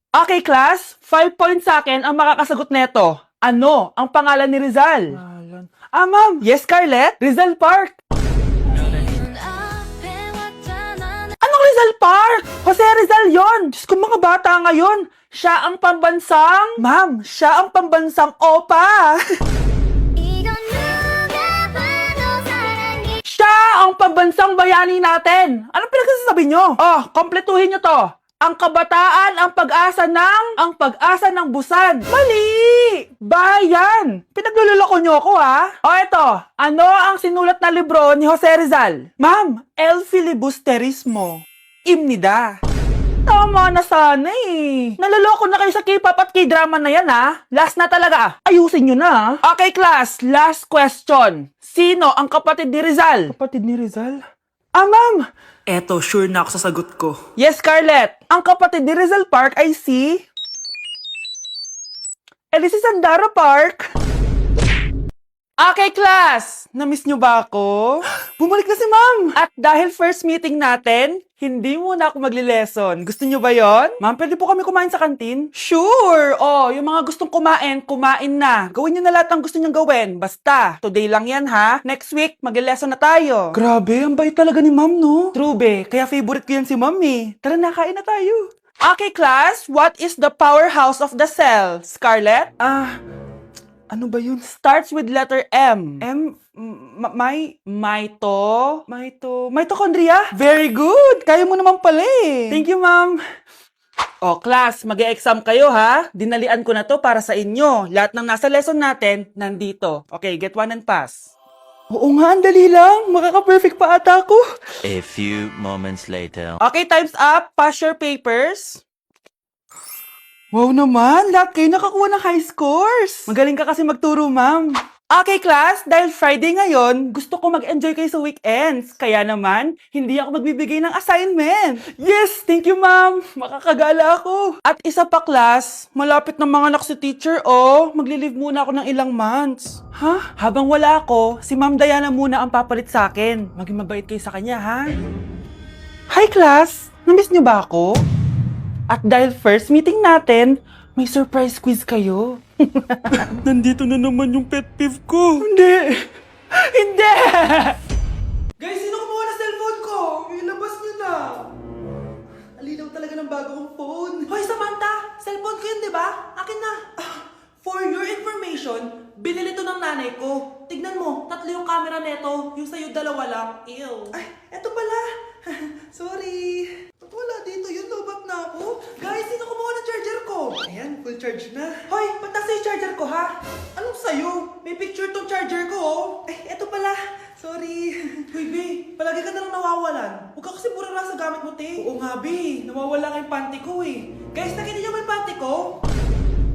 Okay, class. 5 points sa akin ang makakasagot neto. Ano ang pangalan ni Rizal? Ma'am. Yes, Scarlett? Rizal Park. Anong Rizal Park? Jose Rizal yon. Diyos ko, mga bata ngayon. Siya ang pambansang... Ma'am, siya ang pambansang opa. Siya ang pambansang bayani natin. Anong pinagsasabi nyo? Oh, kompletuhin nyo to. Ang kabataan, ang pag-asa ng busan. Mali! Bayan! Pinagluloko nyo ako, ha? O eto, ano ang sinulat na libro ni Jose Rizal? Ma'am, El Filibusterismo. Imnida. Tama na sana eh. Naloloko na kayo sa K-pop at K-drama na yan, ha? Last na talaga. Ayusin nyo na. Okay, class. Last question. Sino ang kapatid ni Rizal? Kapatid ni Rizal? Ma'am. Eto, sure na ako sa sagot ko. Yes, Scarlett. Ang kapatid ni Rizal Park ay si... si Sandara Park. Okay, class! Namiss nyo ba ako? Bumalik na si ma'am! At dahil first meeting natin, hindi muna ako magli-lesson. Gusto nyo ba yon? Ma'am, pwede po kami kumain sa kantin? Sure! Oh, yung mga gustong kumain, kumain na. Gawin nyo na lahat ng gusto nyong gawin. Basta, today lang yan ha. Next week, magli-lesson na tayo. Grabe, ang bait talaga ni ma'am, no? True, be. Kaya favorite ko yan si ma'am eh. Tara na, kain na tayo. Okay, class. What is the powerhouse of the cell? Scarlett? Ano ba yun? Starts with letter M. Mitochondria? Very good! Kaya mo naman pala eh. Thank you, ma'am. O, class, mag-e-exam kayo ha. Dinalian ko na to para sa inyo. Lahat ng nasa lesson natin, nandito. Okay, get one and pass. Oo nga, ang dali lang. Makaka-perfect pa ata ako. A few moments later. Okay, time's up. Pass your papers. Wow naman, lahat kayo nakakuha ng high scores. Magaling ka kasi magturo, ma'am. Okay, class, dahil Friday ngayon, gusto ko mag-enjoy kayo sa weekends. Kaya naman, hindi ako magbibigay ng assignment. Yes, thank you, ma'am. Makakagala ako. At isa pa, class, malapit ng mga anak si teacher, oh. Magli-leave muna ako ng ilang months. Ha? Habang wala ako, si Ma'am Diana muna ang papalit sa akin. Maging mabait kayo sa kanya, ha? Hi, class. Namiss niyo ba ako? At dahil first meeting natin, may surprise quiz kayo. Nandito na naman yung pet peeve ko. Hindi! Hindi! Guys, sino kumuha na cellphone ko? Ilabas niyo na. Alinaw talaga ng bago kong phone. Hoy, Samantha! Cellphone ko yun, di ba? Akin na. For your information, binili to ng nanay ko. Tignan mo, 3 yung camera neto. Yung sa'yo 2 lang. Ew. Ay, eto pala. Sorry. Ba't wala dito yun? Lobat na ako. Guys, sino kumuha ng charger ko? Ayan, full charge na. Hoy, ba't nasa yung charger ko, ha? Anong sa'yo? May picture tong charger ko, oh. Eh, eto pala. Sorry. Hoy, B, palagi ka na lang nawawalan. Huwag ka kasi burara sa gamit mo, te. Oo nga, B. Nawawala nga yung panty ko, eh. Guys, nakita niyo ba yung panty ko?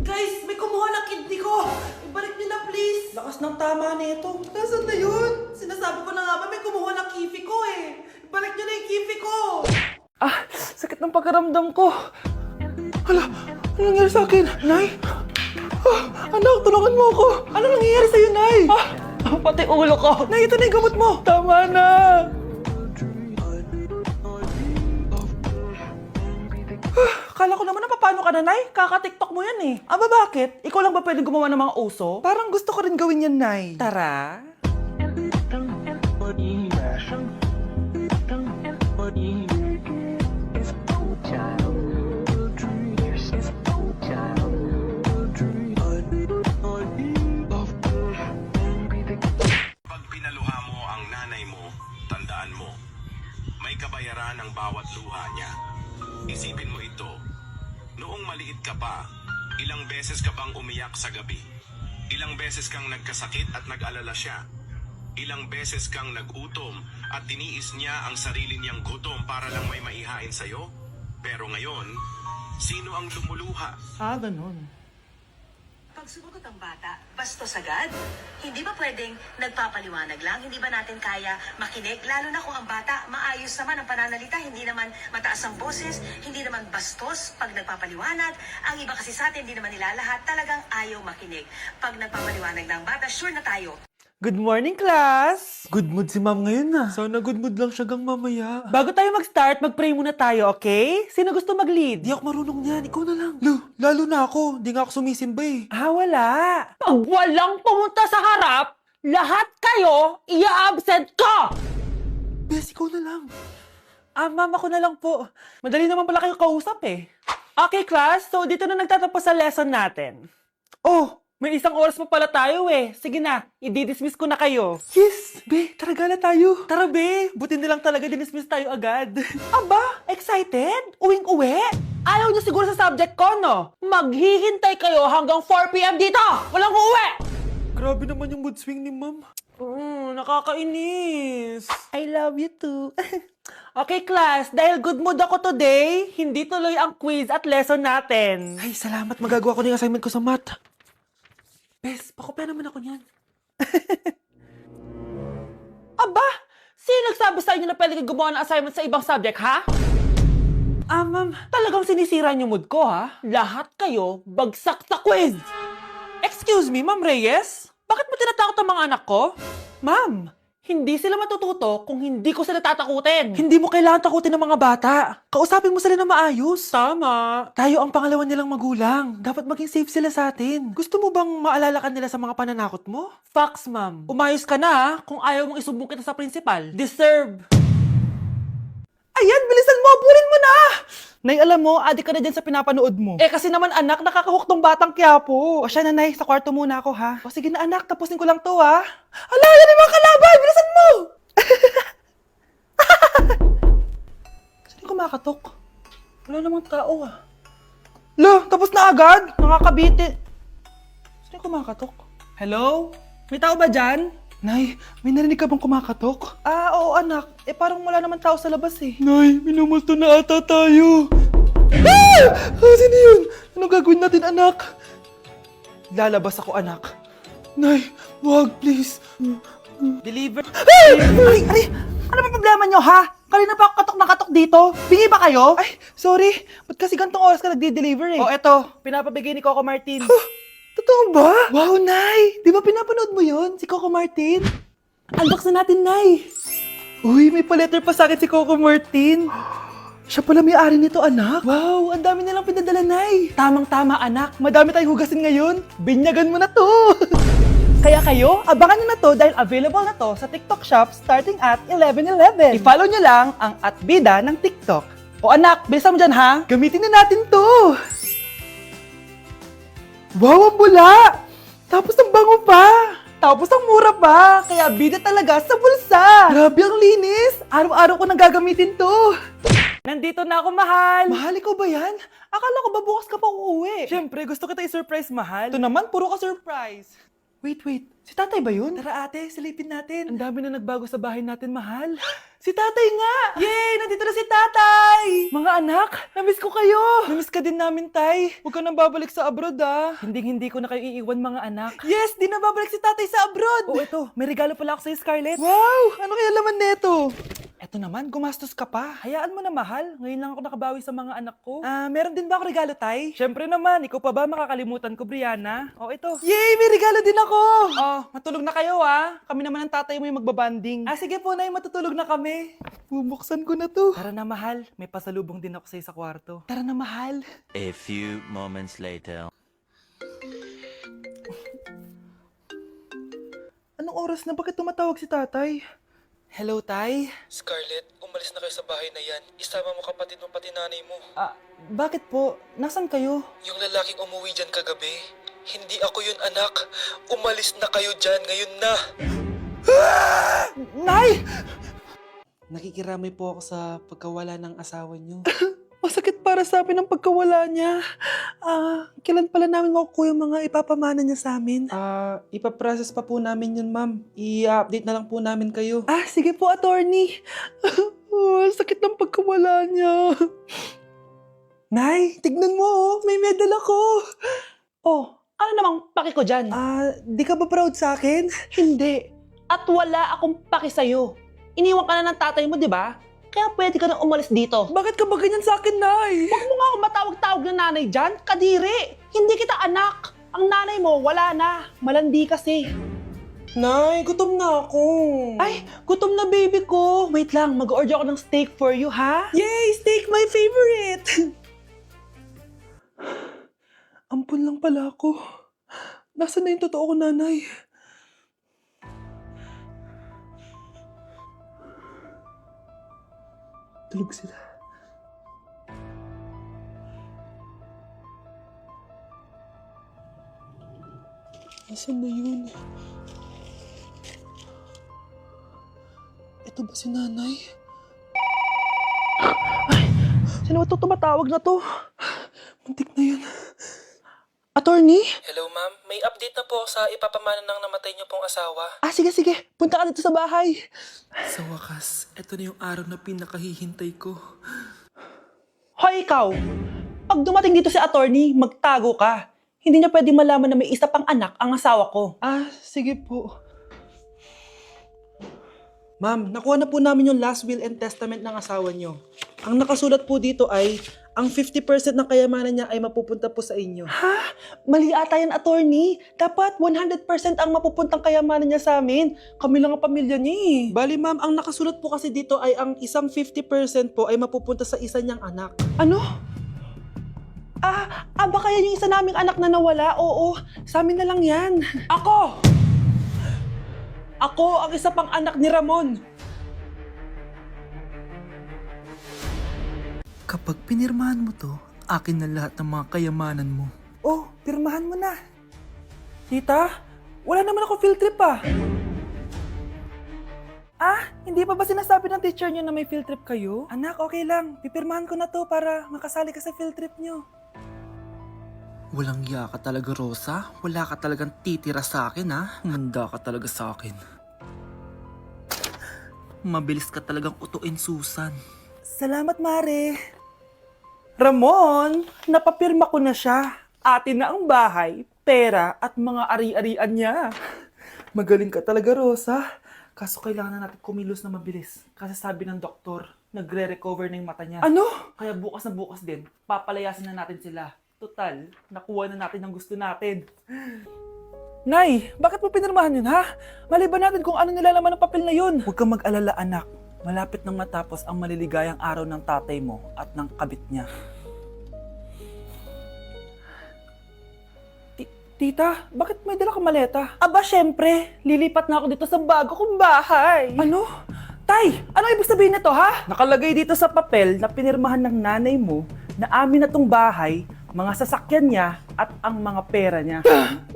Guys, may kumuha ng kidney ko. Ibalik niyo na, please. Lakas ng tama nito. Nasaan na yun? Sinasabi ko na nga ba, may kumuha ng kifi ko, eh. Ibalik niyo na yung kifi ko. Sakit ng pakiramdam ko. Hala, ano nangyari sa akin? Nay? Anak, tulungan mo ako. Ano nangyayari sa'yo, Nay? Pati ulo ko. Nay, ito na yung gamot mo. Tama na. Kala ko naman na paano ka na, Nay? Kaka-tiktok mo yan eh. Aba, bakit? Ikaw lang ba pwedeng gumawa ng mga uso? Parang gusto ko rin gawin yan, Nay. Tara. Pag pinaluha mo ang nanay mo, tandaan mo, may kabayaran ang bawat luha niya. Isipin mo ito, noong maliit ka pa, ilang beses ka bang umiyak sa gabi? Ilang beses kang nagkasakit at nag-alala siya? Ilang beses kang nagutom at tiniis niya ang sarili niyang gutom para lang may maihain sa'yo? Pero ngayon, sino ang lumuluha? Ganun. Pag sumagot ang bata, bastos agad? Hindi ba pwedeng nagpapaliwanag lang? Hindi ba natin kaya makinig? Lalo na kung ang bata, maayos naman ang pananalita, hindi naman mataas ang boses, hindi naman bastos pag nagpapaliwanag. Ang iba kasi sa atin, hindi naman nila lahat talagang ayaw makinig. Pag nagpapaliwanag ng bata, sure na tayo. Good morning, class! Good mood si ma'am ngayon na. Sana good mood lang siya gang mamaya. Bago tayo mag-start, mag-pray muna tayo, okay? Sino gusto mag-lead? Di ako marunong niyan, ikaw na lang. Lalo na ako, di nga ako sumisimba eh. Wala. Pag walang pumunta sa harap, lahat kayo ia-absent ko! Bes, ikaw na lang. Ma'am, ako na lang po. Madali naman pala kayo kausap eh. Okay, class. So, dito na nagtatapos sa lesson natin. Oh, may 1 oras pa pala tayo eh. Sige na, i-dismiss ko na kayo. Yes, be, tara gala tayo. Tara be, buti na lang talaga dinismiss tayo agad. Aba, excited? Uwing-uwi? Ayaw niyo siguro sa subject ko, no? Maghihintay kayo hanggang 4 p.m. dito! Walang uuwi! Grabe naman yung mood swing ni ma'am. Nakakainis. I love you too. Okay, class. Dahil good mood ako today, hindi tuloy ang quiz at lesson natin. Ay, salamat, magagawa ko na yung assignment ko sa math. Bes, pakopya naman ako niyan. Aba! Sino nagsabi sa inyo na pwede kayo gumawa ng assignment sa ibang subject, ha? Ma'am, talagang sinisira niyo mood ko, ha? Lahat kayo bagsak sa quiz! Excuse me, Ma'am Reyes? Bakit mo tinatakot ang mga anak ko? Ma'am, hindi sila matututo kung hindi ko sila tatakutin. Hindi mo kailangan takutin ng mga bata. Kausapin mo sila na maayos. Tama. Tayo ang pangalawa nilang magulang. Dapat maging safe sila sa atin. Gusto mo bang maalala ka nila sa mga pananakot mo? Facts, ma'am. Umayos ka na, ha? Kung ayaw mong isumbong kita sa principal. Deserve. Ayan, bilisan mo! Abulin mo na! Nay, alam mo, adik ka na dyan sa pinapanood mo. Eh, kasi naman anak, nakakahook tong batang Quiapo. O siya na, Nay, sa kwarto muna ako, ha? O sige na, anak, tapusin ko lang to, ha? Ala, yan yung mga kalaban! Bilisan mo! Saan yung kumakatok? Wala namang tao, ah. Lo, tapos na agad? Nakakabiti. Saan yung kumakatok? Hello? May tao ba dyan? Nay, may narinig ka bang kumakatok? Oo anak. Eh parang wala naman tao sa labas eh. Nay, minumulto na ata tayo. Sino yun? Anong gagawin natin anak? Lalabas ako anak. Nay, wag please. Deliver. Ay! Ano ba problema nyo ha? Kanina pa ako katok na katok dito. Bingi ba kayo? Ay, sorry. Ba't kasi gantong oras ka nagde-deliver eh? Oh, eto. Pinapabigay ni Coco Martin. Totoo ba? Wow, Nay! Di ba pinapanood mo yun? Si Coco Martin? Unbox na natin, Nay! Uy, may pa-letter pa sa akin si Coco Martin. Siya pala may-ari nito, anak. Wow, ang dami nilang pinadala, Nay. Tamang-tama, anak. Madami tayong hugasin ngayon. Binyagan mo na to. Kaya kayo, abangan nyo na to dahil available na to sa TikTok Shop starting at 11:11. I-follow nyo lang ang @bida ng TikTok. O anak, bilisan mo dyan ha. Gamitin na natin to. Wow, ang bula! Tapos ang bango pa! Tapos ang mura pa! Kaya bida talaga sa bulsa! Grabe ang linis! Araw-araw ko nang gagamitin to! Nandito na ako, mahal! Mahal, ikaw ba yan? Akala ko ba bukas ka pa uuwi? Siyempre, gusto kita i-surprise, mahal. Ito naman, puro ka surprise. Wait. Si tatay ba yun? Tara ate, silipin natin. Ang dami na nagbago sa bahay natin, mahal. Si tatay nga! Yay! Nandito na si tatay! Mga anak, namiss ko kayo! Namiss ka din namin, tay. Huwag ka nang babalik sa abroad, ah. Hindi ko na kayo iiwan, mga anak. Yes! Di na babalik si tatay sa abroad! Oh, eto. May regalo pala ako sa'yo, Scarlett. Wow! Ano kaya laman neto? Eto naman, gumastos ka pa. Hayaan mo na, mahal. Ngayon lang ako nakabawi sa mga anak ko. Meron din ba ako regalo, tay? Siyempre naman. Ikaw pa ba makakalimutan ko, Brianna? Oh, ito. Yay! May regalo din ako! Oh, matulog na kayo, ah. Kami naman ang tatay mo yung magbabanding. Sige po, Nay. Matutulog na kami. Bubuksan ko na to. Tara na, mahal. May pasalubong din ako sa'yo sa kwarto. Tara na, mahal. A few moments later. Anong oras na? Bakit tumatawag si tatay? Hello, tay? Scarlett, umalis na kayo sa bahay na yan. Isama mo kapatid mo pati nanay mo. Bakit po? Nasaan kayo? Yung lalaking umuwi dyan kagabi, hindi ako yun anak. Umalis na kayo dyan ngayon na. Nay! Nakikiramay po ako sa pagkawala ng asawa niyo. Masakit para sa amin ang pagkawala niya. Kailan pala namin makukuha yung mga ipapamana niya sa amin? Ipaprocess pa po namin yun, ma'am. I-update na lang po namin kayo. Sige po, attorney. Sakit ng pagkawala niya. Nay, tignan mo, may medal ako. Ano namang paki ko dyan? Di ka ba proud sa akin? Hindi. At wala akong paki sa'yo. Iniwan ka na ng tatay mo, di ba? Kaya pwede ka nang umalis dito. Bakit ka ba ganyan sa akin, Nay? Huwag mo nga ako matawag-tawag na nanay dyan. Kadiri! Hindi kita anak. Ang nanay mo, wala na. Malandi kasi. Nay, gutom na ako. Ay, gutom na baby ko. Wait lang, mag-order ako ng steak for you, ha? Yay! Steak, my favorite! Ampun lang pala ako. Nasaan na yung totoo ko, nanay? Tulog sila. Nasaan na yun? Ito ba si nanay? Sino ba ito tumatawag na to? Muntik na yun. Attorney? Hello ma'am, may update na po sa ipapamana ng namatay niyo pong asawa. Ah, sige, sige. Punta ka dito sa bahay. Sa wakas, ito na yung araw na pinakahihintay ko. Hoy, ikaw! Pag dumating dito si attorney, magtago ka. Hindi niya pwede malaman na may isa pang anak ang asawa ko. Ah, sige po. Ma'am, nakuha na po namin yung last will and testament ng asawa niyo. Ang nakasulat po dito ay, ang 50% ng kayamanan niya ay mapupunta po sa inyo. Ha? Mali ata yan, attorney. Dapat 100% ang mapupuntang kayamanan niya sa amin. Kami lang ang pamilya niya eh. Bali ma'am, ang nakasulat po kasi dito ay ang isang 50% po ay mapupunta sa isa niyang anak. Ano? Baka yan yung isa naming anak na nawala? Oo, sa amin na lang yan. Ako! Ako ang isa pang anak ni Ramon. Kapag pinirmahan mo to, akin na lahat ng mga kayamanan mo. Oh, pirmahan mo na. Tita, wala naman ako field trip ah. Hindi pa ba sinasabi ng teacher niyo na may field trip kayo? Anak, okay lang. Pipirmahan ko na to para makasali ka sa field trip niyo. Walang iya ka talaga, Rosa. Wala ka talagang titira sa akin, ha? Manda ka talaga sa akin. Mabilis ka talagang utuin, Susan. Salamat, Mare. Ramon, napapirma ko na siya. Atin na ang bahay, pera at mga ari-arian niya. Magaling ka talaga, Rosa. Kaso kailangan na natin kumilos na mabilis. Kasi sabi ng doktor, nagre-recover na yung mata niya. Ano? Kaya bukas na bukas din, papalayasin na natin sila. Total, nakuha na natin ang gusto natin. Nay, bakit mo pinirmahan yun, ha? Maliban natin kung ano nilalaman ng papel na yun. Huwag kang mag-alala, anak. Malapit nang matapos ang maliligayang araw ng tatay mo at ng kabit niya. Tita, bakit may dala kang maleta? Aba, syempre. Lilipat na ako dito sa bago kong bahay. Ano? Tay, ano ibig sabihin nito, ha? Nakalagay dito sa papel na pinirmahan ng nanay mo na amin na tong bahay, mga sasakyan niya at ang mga pera niya.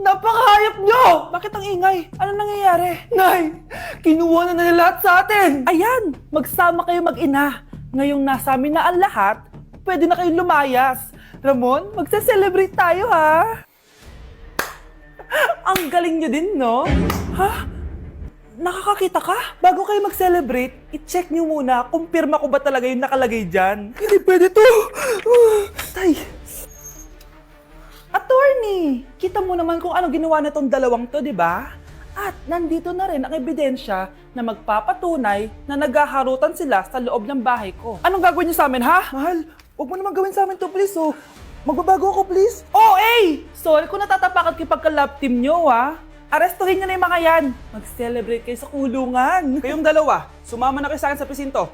Napakahayop nyo! Bakit ang ingay? Ano nangyayari? Nay, kinuha na nila lahat sa atin! Ayan, magsama kayo mag-ina. Ngayong nasa amin na ang lahat, pwede na kayong lumayas. Ramon, magse-celebrate tayo, ha? Ang galing nyo din, no? Ha? Nakakakita ka? Bago kayo mag-celebrate, i-check nyo muna kung pirma ko ba talaga yung nakalagay dyan. Hindi pwede to! Tay! Attorney! Kita mo naman kung ano ginawa na tong dalawang to, di ba? At nandito na rin ang ebidensya na magpapatunay na naghaharutan sila sa loob ng bahay ko. Anong gagawin niyo sa amin, ha? Mahal, huwag mo naman gawin sa amin to, please, oh. Magbabago ako, please. Oh, eh! Sorry kung natatapakan kayo pagka-love team nyo, ha? Arestuhin nyo na yung mga yan. Mag-celebrate kayo sa kulungan. Kayong dalawa, sumama na kayo sa akin sa presinto.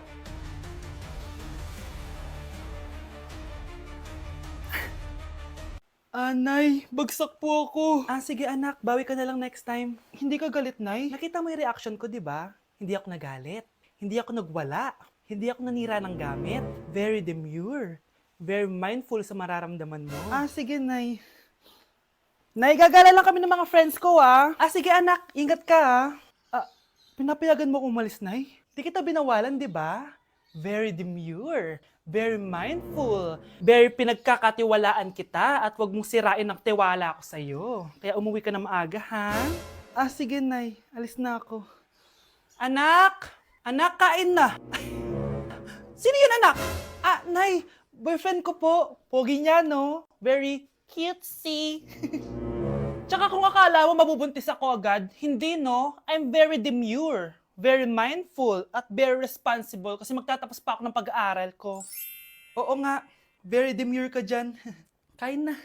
Nay, bagsak po ako. Sige anak, bawi ka na lang next time. Hindi ka galit, Nay? Nakita mo yung reaction ko, di ba? Hindi ako nagalit. Hindi ako nagwala. Hindi ako nanira ng gamit. Very demure. Very mindful sa mararamdaman mo. Sige, Nay. Nay, gagala lang kami ng mga friends ko, ah. Sige anak, ingat ka Pinapayagan mo akong umalis, Nay? Di kita binawalan, di ba? Very demure. Very mindful. Very pinagkakatiwalaan kita at wag mong sirain ang tiwala ko sa'yo. Kaya umuwi ka na maaga, ha? Sige, Nay. Alis na ako. Anak! Anak, kain na! Sino yun, anak? Nay, boyfriend ko po. Pogi niya, no? Very cutesy. Tsaka kung akala mo mabubuntis ako agad, hindi, no? I'm very demure, very mindful, at very responsible kasi magtatapos pa ako ng pag-aaral ko. Oo nga, very demure ka dyan. Kain na.